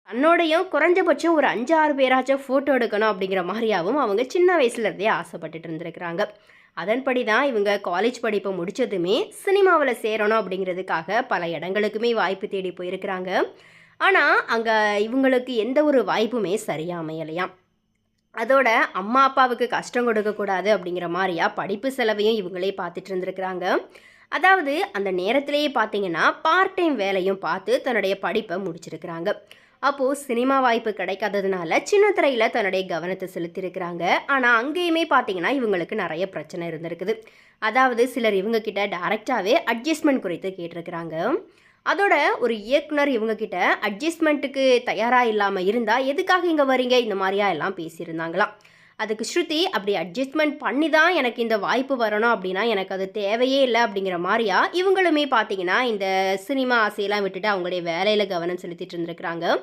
தன்னோடையும் குறைஞ்சபட்சம் ஒரு 5, 6 பேராச்சும் ஃபோட்டோ எடுக்கணும் அப்படிங்கிற மாரியாவும் அவங்க சின்ன வயசுலேருந்தே ஆசைப்பட்டுட்டு இருந்திருக்கிறாங்க. அதன்படி தான் இவங்க காலேஜ் படிப்பை முடித்ததுமே சினிமாவில் சேரணும் அப்படிங்கிறதுக்காக பல இடங்களுக்குமே வாய்ப்பு தேடி போயிருக்கிறாங்க. ஆனால் அங்கே இவங்களுக்கு எந்த ஒரு வாய்ப்புமே சரியாக அமையலையாம். அதோட அம்மா அப்பாவுக்கு கஷ்டம் கொடுக்கக்கூடாது அப்படிங்கிற மாதிரியா படிப்பு செலவையும் இவங்களே பார்த்துட்டு இருந்திருக்கிறாங்க. அதாவது அந்த நேரத்திலேயே பார்த்தீங்கன்னா பார்ட் டைம் வேலையும் பார்த்து தன்னுடைய படிப்பை முடிச்சிருக்கிறாங்க. அப்போது சினிமா வாய்ப்பு கிடைக்காததுனால சின்ன திரையில் தன்னுடைய கவனத்தை செலுத்தியிருக்கிறாங்க. ஆனால் அங்கேயுமே பார்த்தீங்கன்னா இவங்களுக்கு நிறைய பிரச்சனை இருந்திருக்குது. அதாவது சிலர் இவங்க கிட்ட டைரெக்டாகவே அட்ஜஸ்ட்மெண்ட் குறித்து கேட்டிருக்கிறாங்க. அதோட ஒரு இயக்குனர் இவங்க கிட்ட அட்ஜஸ்ட்மெண்ட்டுக்கு தயாராக இல்லாமல் இருந்தால் எதுக்காக இங்கே வரீங்க இந்த மாதிரியா எல்லாம் பேசியிருந்தாங்களாம். அதுக்கு ஸ்ருதி அப்படி அட்ஜஸ்ட்மெண்ட் பண்ணி தான் எனக்கு இந்த வாய்ப்பு வரணும் அப்படின்னா எனக்கு அது தேவையே இல்லை அப்படிங்கிற மாதிரியா இவங்களுமே பார்த்தீங்கன்னா இந்த சினிமா ஆசையெல்லாம் விட்டுட்டு அவங்களுடைய வேலையில் கவனம் செலுத்திட்டு இருந்திருக்கிறாங்க.